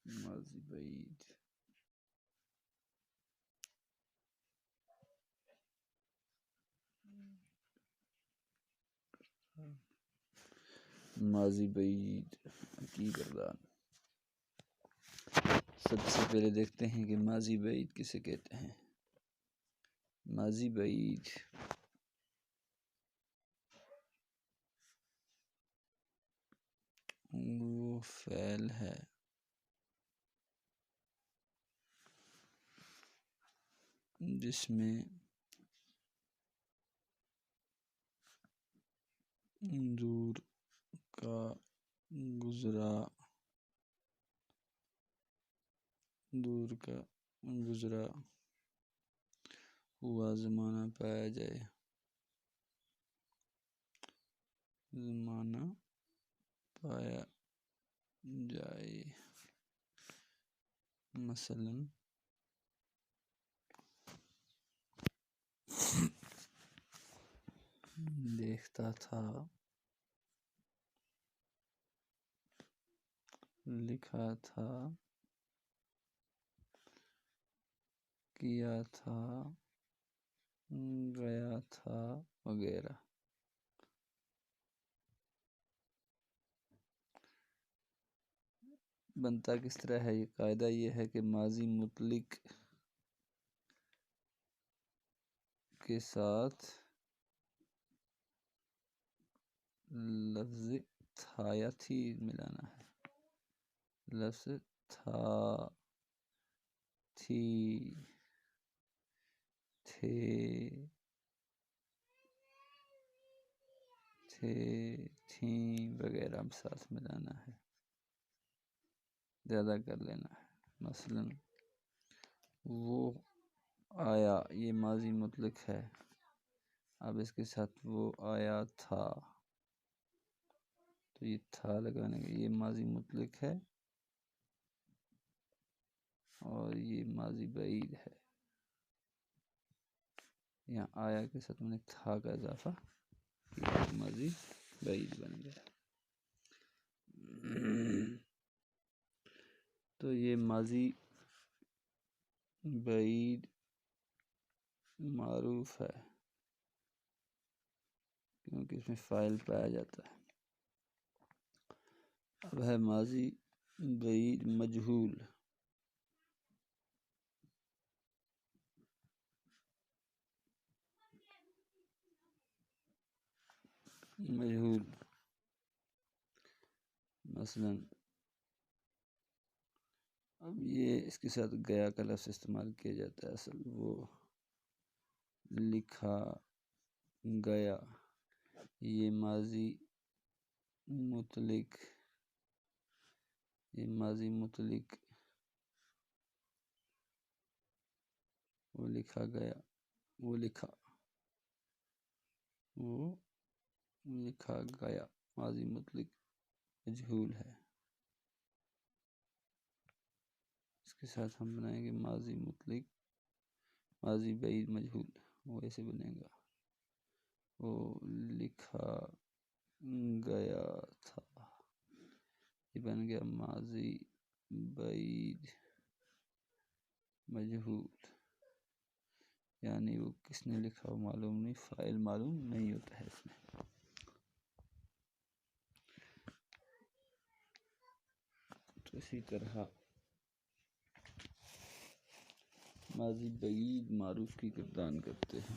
ماضی بعید، ماضی بعید کی گردان۔ سب سے پہلے دیکھتے ہیں کہ ماضی بعید کسے کہتے ہیں۔ ماضی بعید وہ فعل ہے جس میں دور کا گزرا ہوا زمانہ پایا جائے، مثلاً دیکھتا تھا، لکھا تھا، کیا تھا، گیا تھا وغیرہ۔ بنتا کس طرح ہے؟ یہ قاعدہ یہ ہے کہ ماضی مطلق کے ساتھ لفظ تھا یا تھی ملانا ہے۔ لفظ تھا، تھی، تھے، تھیں وغیرہ ساتھ ملانا ہے، زیادہ کر لینا ہے۔ مثلاً وہ آیا، یہ ماضی مطلق ہے، اب اس کے ساتھ وہ آیا تھا تو یہ تھا لگانے کا، یہ ماضی مطلق ہے اور یہ ماضی بعید ہے۔ یہاں آیا کے ساتھ میں نے تھا کا اضافہ کیا، ماضی بعید بن گیا۔ تو یہ ماضی بعید معروف ہے کیونکہ اس میں فاعل پایا جاتا ہے۔ اب ہے ماضی بعید مجہول۔ مجہول مثلاً اب یہ اس کے ساتھ گیا کا لفظ استعمال کیا جاتا ہے، اصل وہ لکھا گیا، یہ ماضی مطلق، وہ لکھا گیا، وہ لکھا گیا ماضی مطلق مجہول ہے۔ اس کے ساتھ ہم بنائیں گے ماضی مطلق، ماضی بعید مجہول، وہ ایسے بنے گا، وہ لکھا گیا تھا، یہ بن گیا ماضی بعید مجہول، یعنی وہ کس نے لکھا وہ معلوم نہیں، فاعل معلوم نہیں ہوتا ہے اس میں۔ تو اسی طرح ماضی بعید معروف کی گردان کرتے ہیں۔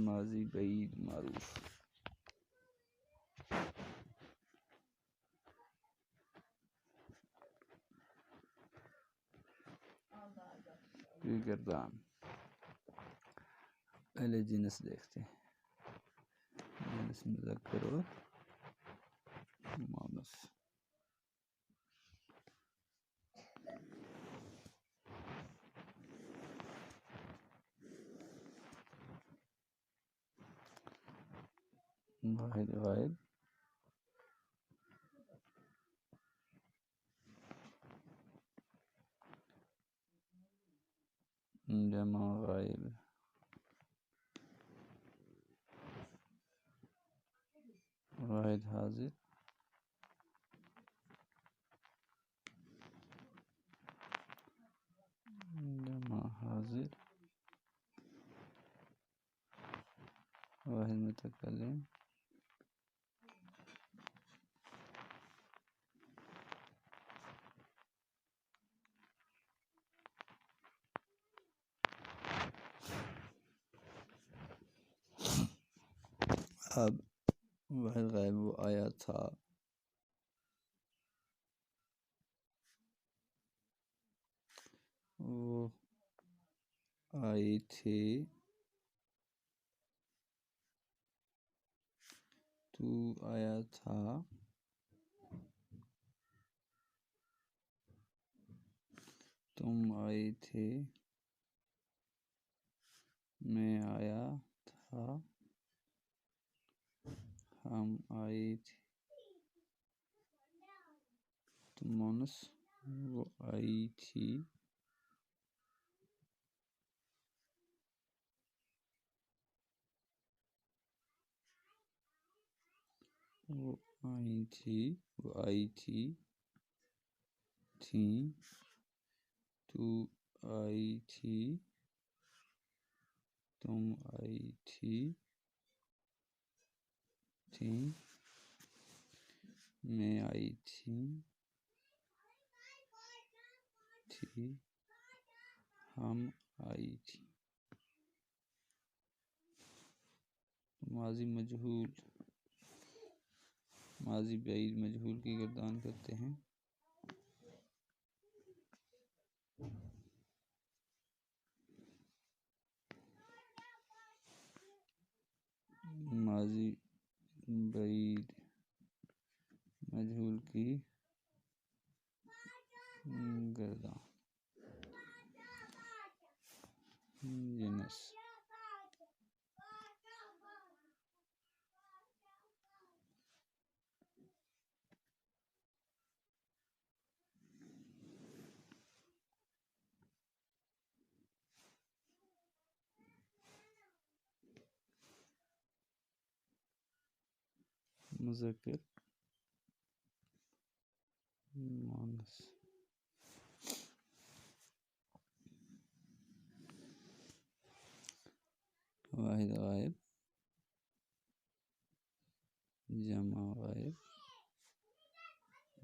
ماضی بعید معروف کی گردان۔ پہلے جنس دیکھتے ہیں، جنس مذکر اور مؤنث۔ واحد غائب، جمع غائب واحد حاضر جمع حاضر واحد متکلم اب واحد غائب وہ آیا تھا وہ آئے تھے تو آیا تھا تم آئے تھے میں آیا تھا ہم آئے تھے تم مونس وہ آئی تھی وہ آئی تھی وہ آئی تھی تھیں تو آئی تھی تم آئی تھی تھیں میں آئی تھی ہم آئی تھی ماضی مجہول ماضی بعید مجہول کی گردان کرتے ہیں ماضی بعید مجہول کی گردان جنس مذکر مؤنث واحد غائب جمع غائب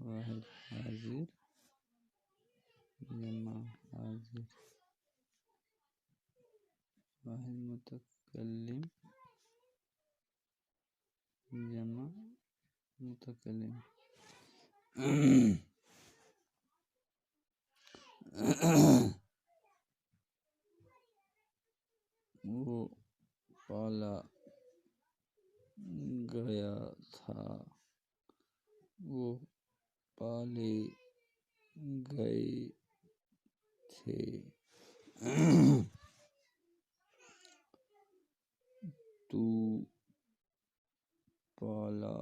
واحد حاضر جمع حاضر واحد متکلم جمع متکلم وہ پالا گیا تھا وہ پالے گئے تھے تو پالا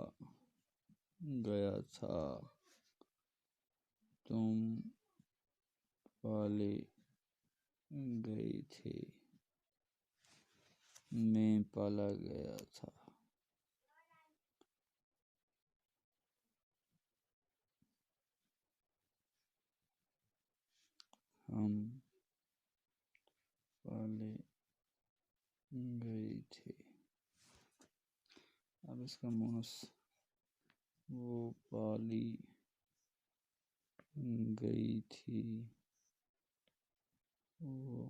گیا تھا تم پالے گئے تھے میں پالا گیا تھا ہم پالے گئے تھے اب اس کا مونس وہ پالی گئی تھی وہ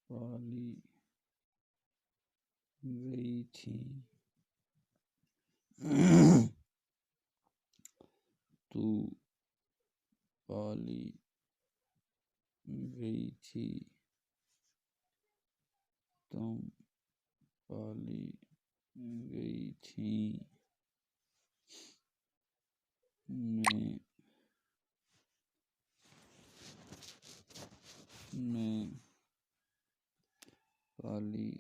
پالی گئی تھی تو پالی گئی تھی تم پالی گئی تھی میں پالی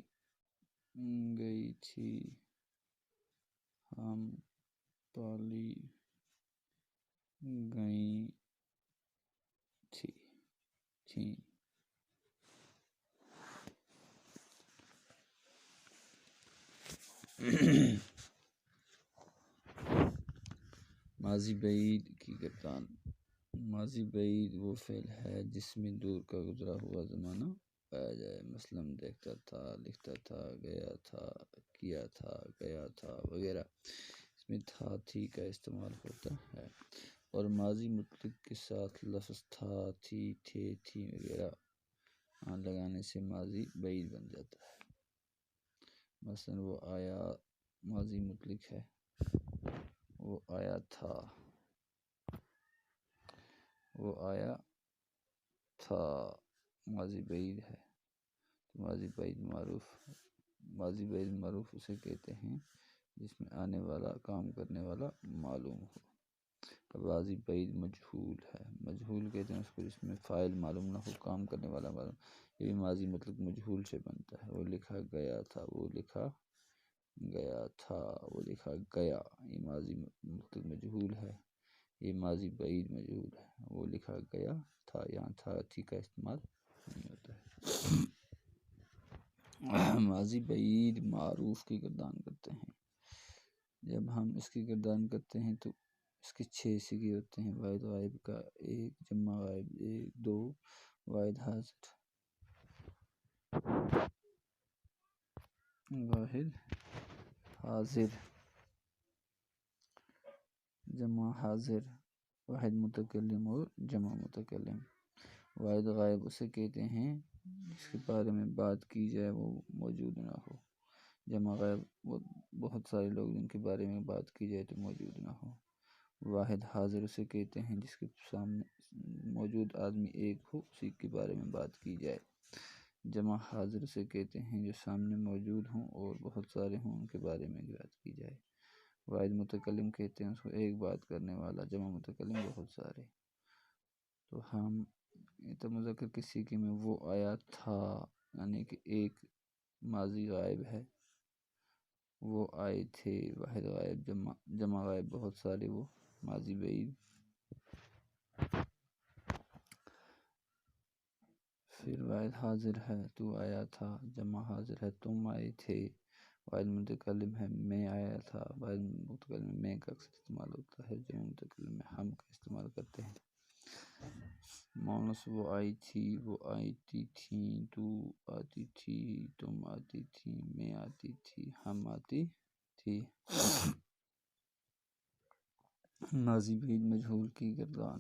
گئی تھی ہم پالی گئی تھیں ماضی بعید کی گردان. ماضی بعید وہ فعل ہے جس میں دور کا گزرا ہوا زمانہ پایا جائے. مثلاً دیکھتا تھا، لکھتا تھا، گیا تھا، کیا تھا، گیا تھا وغیرہ. اس میں تھا تھی کا استعمال ہوتا ہے. اور ماضی مطلق کے ساتھ لفظ تھا، تھی، تھے، تھی وغیرہ لگانے سے ماضی بعید بن جاتا ہے. مثلاً وہ آیا ماضی مطلق ہے، وہ آیا تھا، وہ آیا تھا ماضی بعید ہے. ماضی بعید معروف اسے کہتے ہیں جس میں آنے والا کام کرنے والا معلوم ہو. ماضی بعید مجہول ہے. مجہول کہتے ہیں اس کو جس میں فاعل معلوم نہ ہو، کام کرنے والا معلوم. یہ بھی ماضی مطلق مجہول سے بنتا ہے. وہ لکھا گیا تھا، وہ لکھا گیا تھا، وہ لکھا گیا. یہ ماضی مطلق مجہول ہے. یہ ماضی بعید مجہول ہے. وہ لکھا گیا تھا. یہاں تھا تھی کا استعمال نہیں ہوتا ہے. ماضی بعید معروف کی گردان کرتے ہیں. جب ہم اس کی گردان کرتے ہیں تو اس کے 6 صیغے ہوتے ہیں. واحد غائب کا 1، جمع غائب 1، 2، واحد حاضر. واحد حاضر، جمع حاضر، واحد متکلم اور جمع متکلم. واحد غائب اسے کہتے ہیں جس کے بارے میں بات کی جائے وہ موجود نہ ہو. جمع غائب وہ بہت سارے لوگ جن کے بارے میں بات کی جائے تو موجود نہ ہو. واحد حاضر اسے کہتے ہیں جس کے سامنے موجود آدمی ایک ہو، اسی کے بارے میں بات کی جائے. جمع حاضر اسے کہتے ہیں جو سامنے موجود ہوں اور بہت سارے ہوں، ان کے بارے میں بات کی جائے. واحد متکلم کہتے ہیں اس کو ایک بات کرنے والا. جمع متکلم بہت سارے. تو ہم مذکر کے صیغے میں وہ آیا تھا یعنی کہ ایک ماضی غائب ہے، وہ آئے تھے واحد غائب. جمع غائب بہت سارے، وہ ماضی بعید. پھر واحد حاضر ہے تو آیا تھا. جمع حاضر ہے تم آئے تھے. واحد متکلم ہے میں آیا تھا. واحد متکلم میں میں کا اکثر استعمال ہوتا ہے. جمع متکلم میں ہم کا استعمال کرتے ہیں. مونس وہ آئی تھی، وہ آتی تھیں، تو آتی تھی، تم آتی تھی، میں آتی تھی، ہم آتی تھی. ماضی بعید مجہول کی گردان.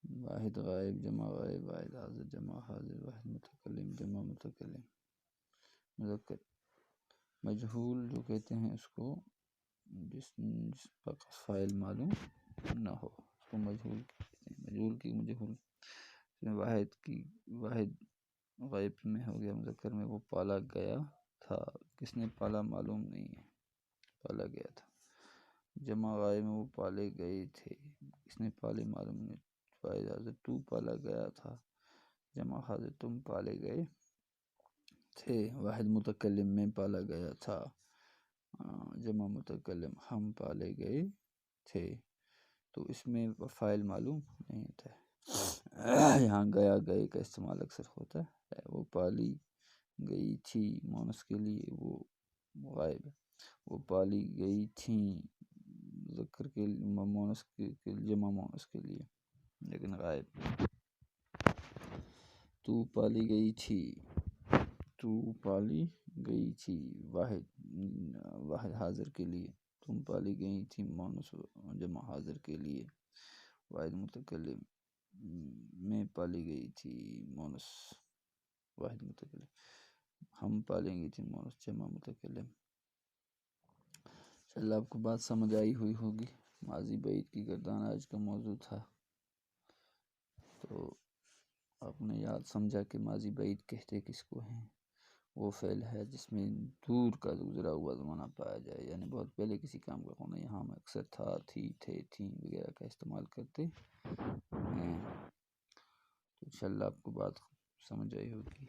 واحد غائب، جمع غائب، واحد حاضر، جمع حاضر، واحد متکلم، جمع متکلم. مذکر مجہول جو کہتے ہیں اس کو جس کا فاعل معلوم نہ ہو، اس کو مجہول کہتے ہیں. مجہول واحد غائب میں ہو گیا. مذکر میں وہ پالا گیا تھا، کس نے پالا معلوم نہیں ہے، پالا گیا تھا. جمع غائب میں وہ پالے گئے تھے، کس نے پالے معلوم نہیں. واحد حاضر تو پالا گیا تھا. جمع حاضر تم پالے گئے تھے. واحد متکلم میں پالا گیا تھا. جمع متکلم ہم پالے گئے تھے. تو اس میں فاعل معلوم نہیں ہوتا ہے. یہاں گیا گئے کا استعمال اکثر ہوتا ہے. وہ پالی گئی تھی مونس کے لیے، وہ غائب. وہ پالی گئی تھیں مذکر کے مونس کے جمع مونس کے لیے لیکن غائب. تو پالی گئی تھی، تو پالی گئی تھی واحد حاضر کے لیے. تم پالی گئی تھی مونس جمع حاضر کے لیے. واحد متکلم میں پالی گئی تھی مونس واحد متکلم. ہم پالیں گی تھی مونس جمع متکلم. انشاءاللہ آپ کو بات سمجھ آئی ہوئی ہوگی. ماضی بعید کی گردان آج کا موضوع تھا. تو آپ نے یاد سمجھا کہ ماضی بعید کہتے کس کو ہیں. وہ فعل ہے جس میں دور کا گزرا ہوا زمانہ پایا جائے، یعنی بہت پہلے کسی کام کا ہونا. یہاں ہم اکثر تھا، تھی، تھے، تھیں وغیرہ کا استعمال کرتے ہیں. تو انشاءاللہ آپ کو بات سمجھ آئی ہوگی.